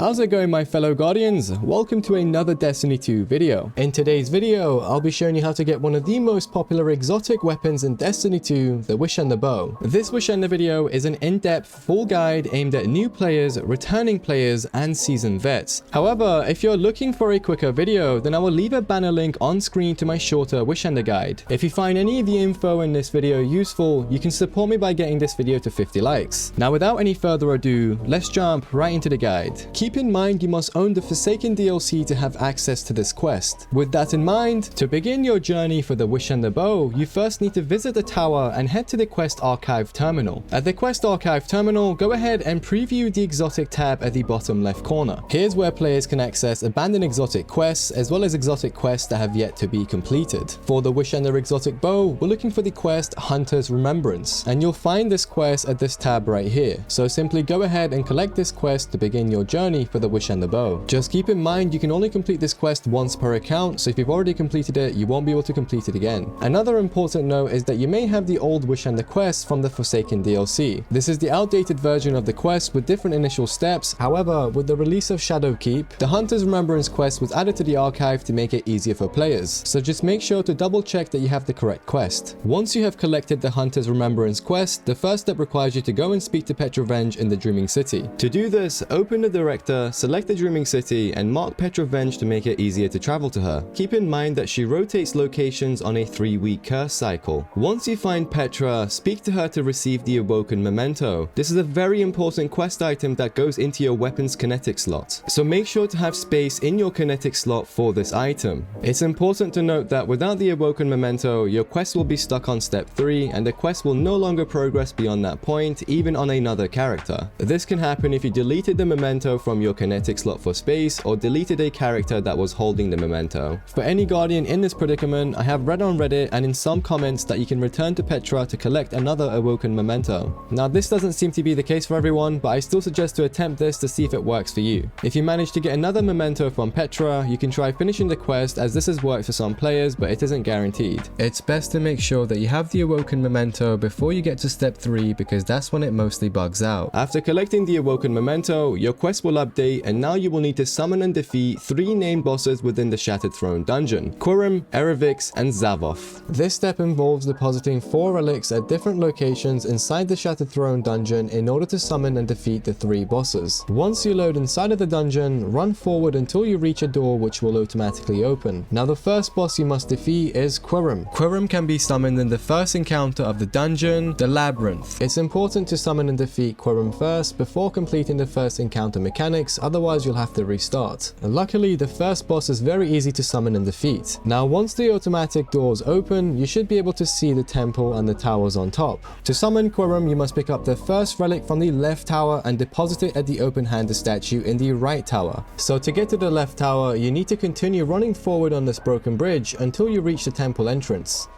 How's it going, my fellow Guardians? Welcome to another Destiny 2 video. In today's video, I'll be showing you how to get one of the most popular exotic weapons in Destiny 2, the Wish and the Bow. This Wish and the video is an in-depth full guide aimed at new players, returning players, and seasoned vets. However, if you're looking for a quicker video, then I will leave a banner link on screen to my shorter Wish and the guide. If you find any of the info in this video useful, you can support me by getting this video to 50 likes. Now, without any further ado, let's jump right into the guide. Keep in mind you must own the Forsaken DLC to have access to this quest. With that in mind, to begin your journey for the Wish and the Bow, you first need to visit the tower and head to the Quest Archive Terminal. At the Quest Archive Terminal, go ahead and preview the Exotic tab at the bottom left corner. Here's where players can access abandoned exotic quests as well as exotic quests that have yet to be completed. For the Wish and the Exotic Bow, we're looking for the quest Hunters Remembrance, and you'll find this quest at this tab right here. So simply go ahead and collect this quest to begin your journey for the Wish and the Bow. Just keep in mind you can only complete this quest once per account, so if you've already completed it, you won't be able to complete it again. Another important note is that you may have the old Wish and the quest from the Forsaken DLC. This is the outdated version of the quest with different initial steps. However, with the release of Shadowkeep, the Hunters Remembrance quest was added to the archive to make it easier for players. So just make sure to double check that you have the correct quest. Once you have collected the Hunters Remembrance quest, the first step requires you to go and speak to Petra in the Dreaming City. To do this, open the director, select the Dreaming City, and mark Petra to make it easier to travel to her. Keep in mind that she rotates locations on a 3-week curse cycle. Once you find Petra, speak to her to receive the Awoken Memento. This is a very important quest item that goes into your weapon's kinetic slot, so make sure to have space in your kinetic slot for this item. It's important to note that without the Awoken Memento, your quest will be stuck on step 3 and the quest will no longer progress beyond that point, even on another character. This can happen if you deleted the memento from your kinetic slot for space or deleted a character that was holding the memento. For any Guardian in this predicament, I have read on Reddit and in some comments that you can return to Petra to collect another Awoken Memento. Now, this doesn't seem to be the case for everyone, but I still suggest to attempt this to see if it works for you. If you manage to get another memento from Petra, you can try finishing the quest, as this has worked for some players, but it isn't guaranteed. It's best to make sure that you have the Awoken Memento before you get to step 3, because that's when it mostly bugs out. After collecting the Awoken Memento, your quest will update, and now you will need to summon and defeat 3 named bosses within the Shattered Throne dungeon: Querim, Eriviks, and Xavoth. This step involves depositing 4 relics at different locations inside the Shattered Throne dungeon in order to summon and defeat the 3 bosses. Once you load inside of the dungeon, run forward until you reach a door which will automatically open. Now, the first boss you must defeat is Querim. Querim can be summoned in the first encounter of the dungeon, the Labyrinth. It's important to summon and defeat Querim first before completing the first encounter mechanics, otherwise you'll have to restart. And luckily, the first boss is very easy to summon and defeat. Now, once the automatic doors open, you should be able to see the temple and the towers on top. To summon Querim, you must pick up the first relic from the left tower and deposit it at the open-handed statue in the right tower. So to get to the left tower, you need to continue running forward on this broken bridge until you reach the temple entrance.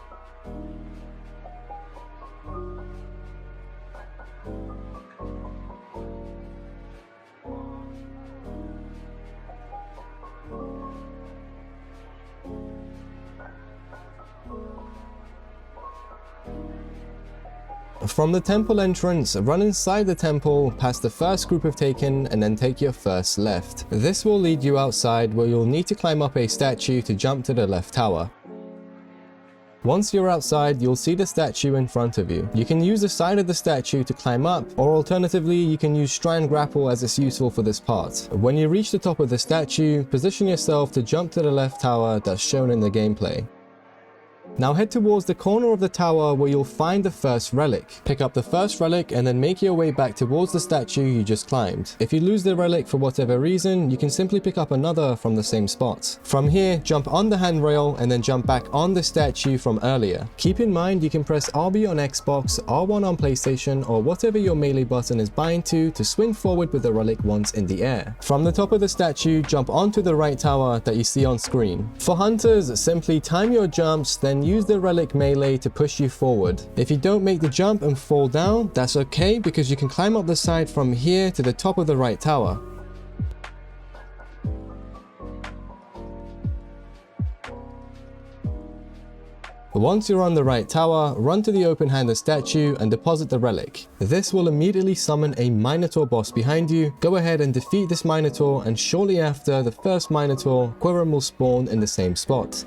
From the temple entrance, run inside the temple, past the first group of Taken, and then take your first left. This will lead you outside, where you'll need to climb up a statue to jump to the left tower. Once you're outside, you'll see the statue in front of you. You can use the side of the statue to climb up, or alternatively, you can use Strand Grapple as it's useful for this part. When you reach the top of the statue, position yourself to jump to the left tower that's shown in the gameplay. Now head towards the corner of the tower where you'll find the first relic. Pick up the first relic and then make your way back towards the statue you just climbed. If you lose the relic for whatever reason, you can simply pick up another from the same spot. From here, jump on the handrail and then jump back on the statue from earlier. Keep in mind you can press RB on Xbox, R1 on PlayStation, or whatever your melee button is bind to swing forward with the relic once in the air. From the top of the statue, jump onto the right tower that you see on screen. For hunters, simply time your jumps, then use the relic melee to push you forward. If you don't make the jump and fall down, that's okay, because you can climb up the side from here to the top of the right tower. Once you're on the right tower, run to the open-handed statue and deposit the relic. This will immediately summon a Minotaur boss behind you. Go ahead and defeat this Minotaur, and shortly after the first Minotaur, Querim will spawn in the same spot.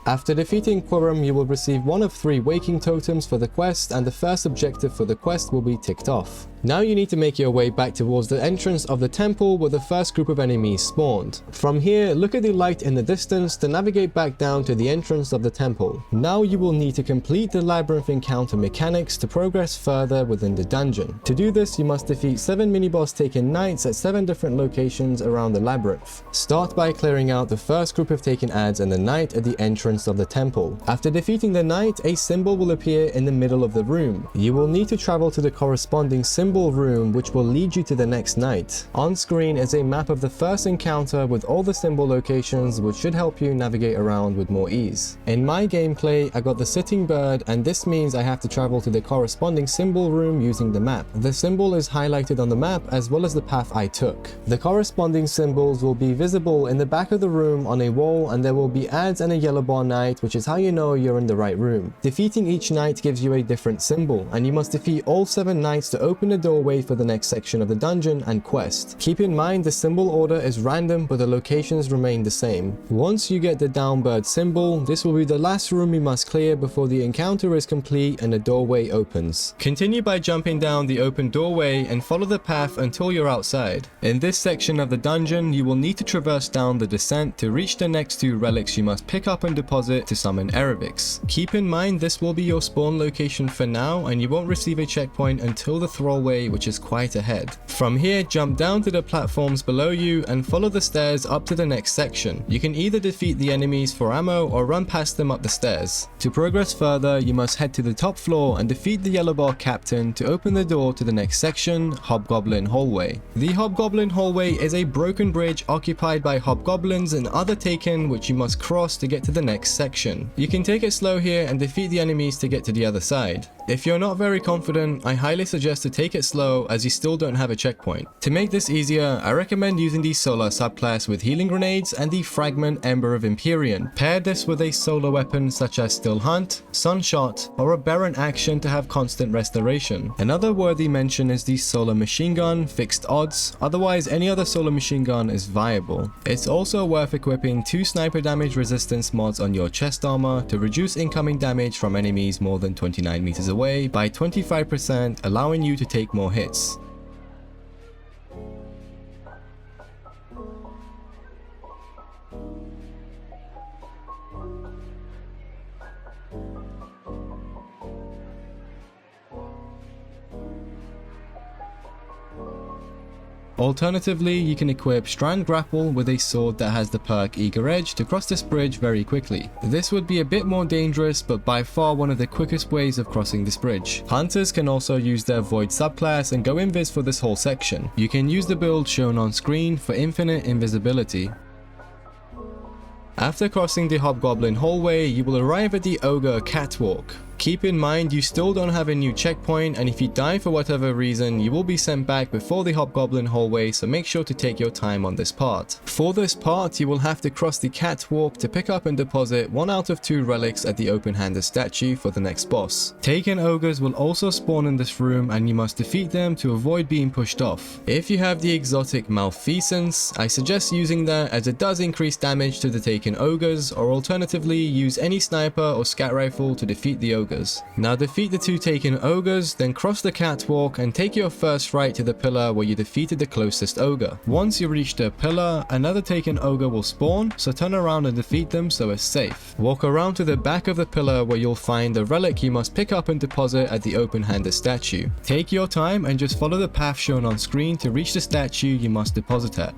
After defeating Querim, you will receive one of 3 waking totems for the quest, and the first objective for the quest will be ticked off. Now you need to make your way back towards the entrance of the temple where the first group of enemies spawned. From here, look at the light in the distance to navigate back down to the entrance of the temple. Now you will need to complete the labyrinth encounter mechanics to progress further within the dungeon. To do this, you must defeat 7 miniboss taken knights at 7 different locations around the labyrinth. Start by clearing out the first group of taken adds and the knight at the entrance of the temple. After defeating the knight, a symbol will appear in the middle of the room. You will need to travel to the corresponding symbol room, which will lead you to the next knight. On screen is a map of the first encounter with all the symbol locations, which should help you navigate around with more ease. In my gameplay, I got the sitting bird, and this means I have to travel to the corresponding symbol room using the map. The symbol is highlighted on the map as well as the path I took. The corresponding symbols will be visible in the back of the room on a wall, and there will be adds and a yellow bar knight, which is how you know you're in the right room. Defeating each knight gives you a different symbol, and you must defeat all 7 knights to open the doorway for the next section of the dungeon and quest. Keep in mind the symbol order is random, but the locations remain the same. Once you get the downbird symbol, this will be the last room you must clear before the encounter is complete and the doorway opens. Continue by jumping down the open doorway and follow the path until you're outside. In this section of the dungeon, you will need to traverse down the descent to reach the next 2 relics you must pick up and deposit to summon Eriviks. Keep in mind this will be your spawn location for now, and you won't receive a checkpoint until the throwaway, which is quite ahead. From here, jump down to the platforms below you and follow the stairs up to the next section. You can either defeat the enemies for ammo or run past them up the stairs. To progress further, you must head to the top floor and defeat the yellow bar captain to open the door to the next section, Hobgoblin Hallway. The Hobgoblin Hallway is a broken bridge occupied by hobgoblins and other taken, which you must cross to get to the next section. You can take it slow here and defeat the enemies to get to the other side. If you're not very confident, I highly suggest to take it slow as you still don't have a checkpoint. To make this easier, I recommend using the solar subclass with healing grenades and the fragment Ember of Empyrean. Pair this with a solar weapon such as Still Hunt, Sunshot, or a Baron action to have constant restoration. Another worthy mention is the solar machine gun, fixed odds, otherwise any other solar machine gun is viable. It's also worth equipping 2 sniper damage resistance mods on your chest armor to reduce incoming damage from enemies more than 29 meters away by 25%, allowing you to take more hits. Alternatively, you can equip Strand Grapple with a sword that has the perk Eager Edge to cross this bridge very quickly. This would be a bit more dangerous, but by far one of the quickest ways of crossing this bridge. Hunters can also use their Void subclass and go invis for this whole section. You can use the build shown on screen for infinite invisibility. After crossing the Hobgoblin Hallway, you will arrive at the Ogre Catwalk. Keep in mind you still don't have a new checkpoint, and if you die for whatever reason, you will be sent back before the Hobgoblin Hallway, so make sure to take your time on this part. For this part, you will have to cross the catwalk to pick up and deposit 1 out of 2 relics at the open-handed statue for the next boss. Taken ogres will also spawn in this room, and you must defeat them to avoid being pushed off. If you have the exotic Malfeasance, I suggest using that as it does increase damage to the taken ogres, or alternatively use any sniper or scat rifle to defeat the ogres. Now defeat the 2 taken ogres, then cross the catwalk and take your first right to the pillar where you defeated the closest ogre. Once you reach the pillar, another taken ogre will spawn, so turn around and defeat them so it's safe. Walk around to the back of the pillar where you'll find the relic you must pick up and deposit at the open-handed statue. Take your time and just follow the path shown on screen to reach the statue you must deposit at.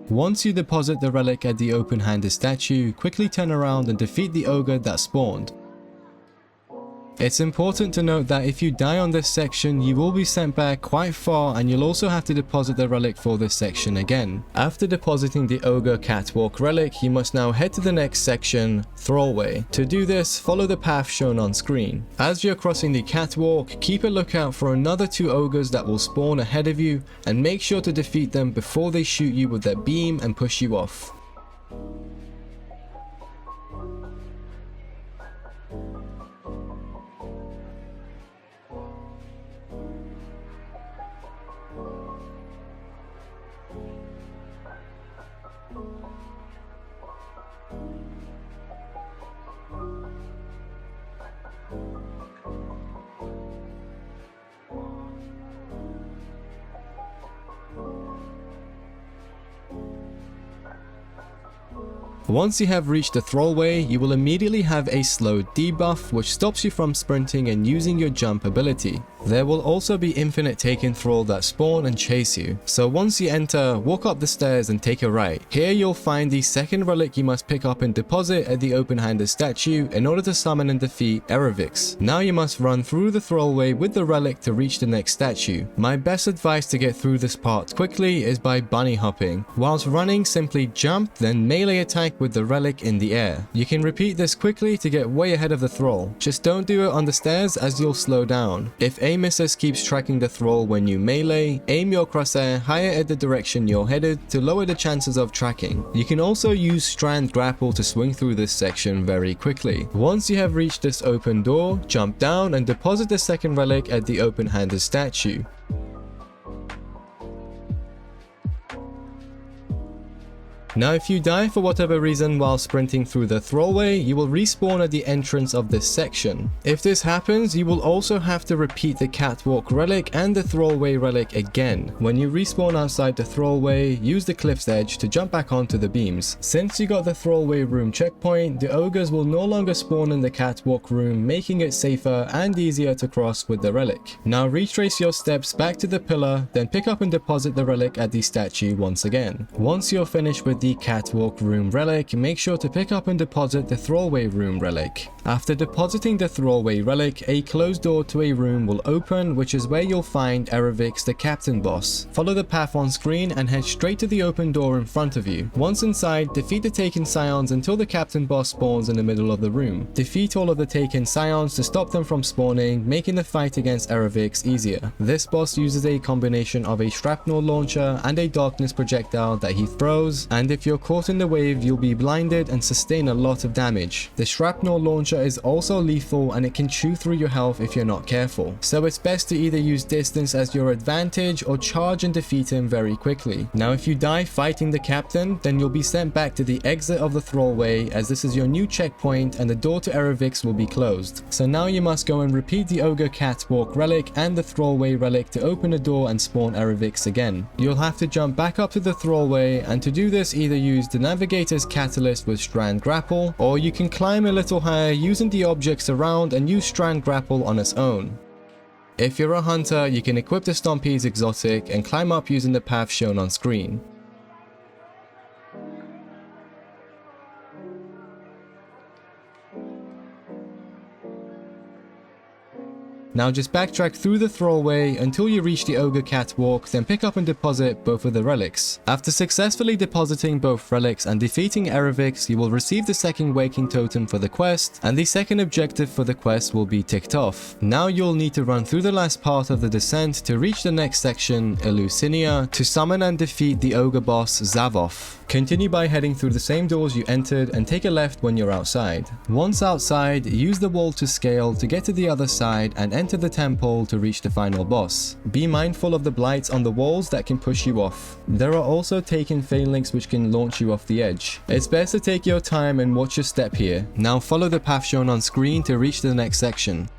Once you deposit the relic at the open-handed statue, quickly turn around and defeat the ogre that spawned. It's important to note that if you die on this section, you will be sent back quite far, and you'll also have to deposit the relic for this section again. After depositing the ogre catwalk relic, you must now head to the next section, Thrallway. To do this, follow the path shown on screen. As you're crossing the catwalk, keep a lookout for another 2 ogres that will spawn ahead of you, and make sure to defeat them before they shoot you with their beam and push you off. Once you have reached the Thrallway, you will immediately have a slow debuff which stops you from sprinting and using your jump ability. There will also be infinite taken thrall that spawn and chase you, so once you enter, walk up the stairs and take a right. Here you'll find the second relic you must pick up and deposit at the open-handed statue in order to summon and defeat Eriviks. Now you must run through the Thrallway with the relic to reach the next statue. My best advice to get through this part quickly is by bunny hopping. Whilst running, simply jump, then melee attack with the relic in the air. You can repeat this quickly to get way ahead of the thrall. Just don't do it on the stairs as you'll slow down. If aim assist keeps tracking the thrall when you melee, aim your crosshair higher at the direction you're headed to lower the chances of tracking. You can also use strand grapple to swing through this section very quickly. Once you have reached this open door, jump down and deposit the second relic at the open-handed statue. Now if you die for whatever reason while sprinting through the Thrallway, you will respawn at the entrance of this section. If this happens, you will also have to repeat the catwalk relic and the Thrallway relic again. When you respawn outside the Thrallway, use the cliff's edge to jump back onto the beams. Since you got the Thrallway room checkpoint, the ogres will no longer spawn in the catwalk room, making it safer and easier to cross with the relic. Now retrace your steps back to the pillar, then pick up and deposit the relic at the statue once again. Once you're finished with the catwalk room relic, make sure to pick up and deposit the Thrallway room relic. After depositing the Thrallway relic, a closed door to a room will open, which is where you'll find Eriviks, the captain boss. Follow the path on screen and head straight to the open door in front of you. Once inside, defeat the taken scions until the captain boss spawns in the middle of the room. Defeat all of the taken scions to stop them from spawning, making the fight against Eriviks easier. This boss uses a combination of a shrapnel launcher and a darkness projectile that he throws, and if you're caught in the wave, you'll be blinded and sustain a lot of damage. The shrapnel launcher is also lethal and it can chew through your health if you're not careful, so it's best to either use distance as your advantage or charge and defeat him very quickly. Now if you die fighting the captain, then you'll be sent back to the exit of the Thrallway, as this is your new checkpoint and the door to Eriviks will be closed. So now you must go and repeat the ogre catwalk relic and the Thrallway relic to open the door and spawn Eriviks again. You'll have to jump back up to the Thrallway, and to do this either use the navigator's catalyst with strand grapple, or you can climb a little higher using the objects around and use strand grapple on its own. If you're a hunter, you can equip the Stompede's exotic and climb up using the path shown on screen. Now just backtrack through the Thrallway until you reach the Ogre Catwalk, then pick up and deposit both of the relics. After successfully depositing both relics and defeating Eriviks, you will receive the second Waking Totem for the quest, and the second objective for the quest will be ticked off. Now you'll need to run through the last part of the descent to reach the next section, Eleusinia, to summon and defeat the Ogre boss Xavoth. Continue by heading through the same doors you entered and take a left when you're outside. Once outside, use the wall to scale to get to the other side and enter the temple to reach the final boss. Be mindful of the blights on the walls that can push you off. There are also taken phalanx which can launch you off the edge. It's best to take your time and watch your step here. Now follow the path shown on screen to reach the next section.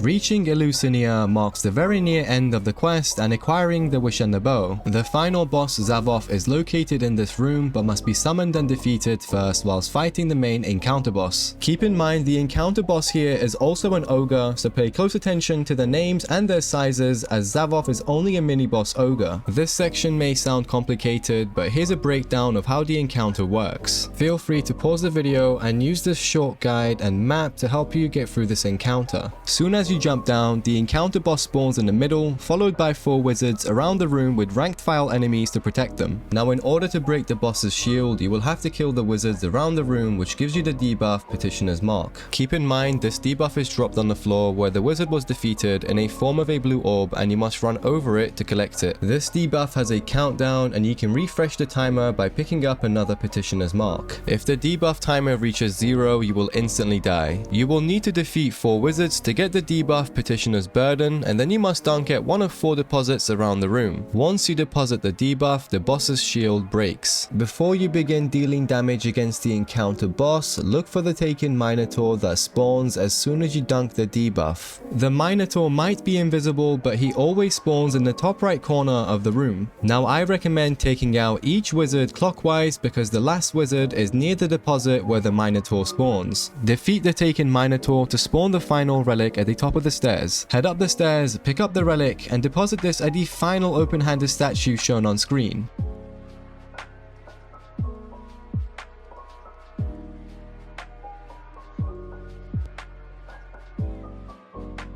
Reaching Eleusinia marks the very near end of the quest and acquiring the Wish and the Bow. The final boss Xavoth is located in this room but must be summoned and defeated first whilst fighting the main encounter boss. Keep in mind the encounter boss here is also an ogre, so pay close attention to the names and their sizes as Xavoth is only a mini-boss ogre. This section may sound complicated, but here's a breakdown of how the encounter works. Feel free to pause the video and use this short guide and map to help you get through this encounter. Soon as you jump down, the encounter boss spawns in the middle, followed by 4 wizards around the room with ranked file enemies to protect them. Now in order to break the boss's shield, you will have to kill the wizards around the room, which gives you the debuff Petitioner's Mark. Keep in mind this debuff is dropped on the floor where the wizard was defeated in a form of a blue orb, and you must run over it to collect it. This debuff has a countdown and you can refresh the timer by picking up another Petitioner's Mark. If the debuff timer reaches 0, you will instantly die. You will need to defeat 4 wizards to get the debuff Petitioner's Burden, and then you must dunk at one of 4 deposits around the room. Once you deposit the debuff, the boss's shield breaks. Before you begin dealing damage against the encounter boss, look for the taken Minotaur that spawns as soon as you dunk the debuff. The Minotaur might be invisible, but he always spawns in the top right corner of the room. Now I recommend taking out each wizard clockwise because the last wizard is near the deposit where the Minotaur spawns. Defeat the taken Minotaur to spawn the final relic at the top of the stairs. Head up the stairs, pick up the relic, and deposit this at the final open-handed statue shown on screen.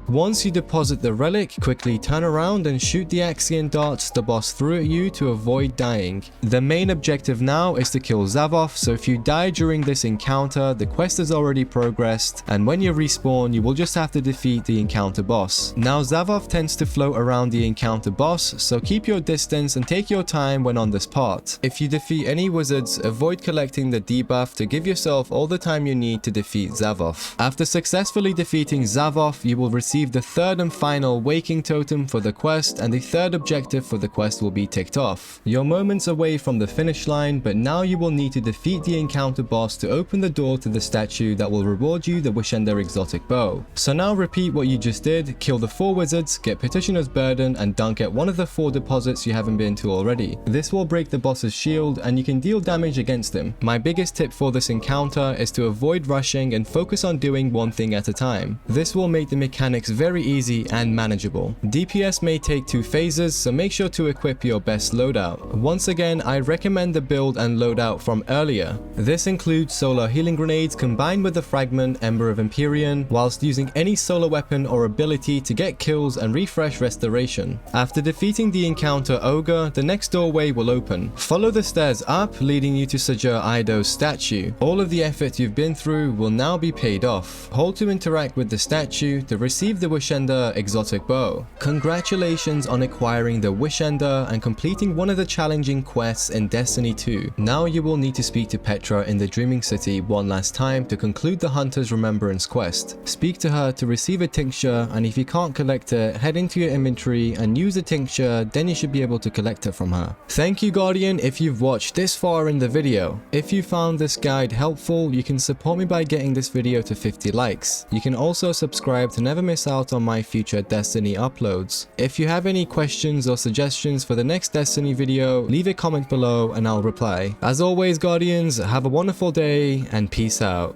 Once you deposit the relic, quickly turn around and shoot the Axion darts the boss threw at you to avoid dying. The main objective now is to kill Xavoth, so if you die during this encounter, the quest has already progressed, and when you respawn, you will just have to defeat the encounter boss. Now Xavoth tends to float around the encounter boss, so keep your distance and take your time when on this part. If you defeat any wizards, avoid collecting the debuff to give yourself all the time you need to defeat Xavoth. After successfully defeating Xavoth, you will receive the 3rd and final waking totem for the quest, and the 3rd objective for the quest will be ticked off. You're moments away from the finish line, but now you will need to defeat the encounter boss to open the door to the statue that will reward you the Wishender exotic bow. So now repeat what you just did, kill the 4 wizards, get Petitioner's Burden, and dunk at one of the 4 deposits you haven't been to already. This will break the boss's shield and you can deal damage against him. My biggest tip for this encounter is to avoid rushing and focus on doing one thing at a time. This will make the mechanics very easy and manageable. DPS may take 2 phases, so make sure to equip your best loadout. Once again, I recommend the build and loadout from earlier. This includes solar healing grenades combined with the fragment Ember of Empyrean, whilst using any solar weapon or ability to get kills and refresh restoration. After defeating the encounter ogre, the next doorway will open. Follow the stairs up, leading you to Sjur Eido's statue. All of the effort you've been through will now be paid off. Hold to interact with the statue to receive the Wishender exotic bow. Congratulations on acquiring the Wishender and completing one of the challenging quests in Destiny 2. Now you will need to speak to Petra in the Dreaming City one last time to conclude the Hunters Remembrance quest. Speak to her to receive a tincture, and if you can't collect it, head into your inventory and use the tincture, then you should be able to collect it from her. Thank you, Guardian, if you've watched this far in the video. If you found this guide helpful, you can support me by getting this video to 50 likes. You can also subscribe to never miss out on my future Destiny uploads. If you have any questions or suggestions for the next Destiny video, leave a comment below and I'll reply. As always, Guardians, have a wonderful day and peace out.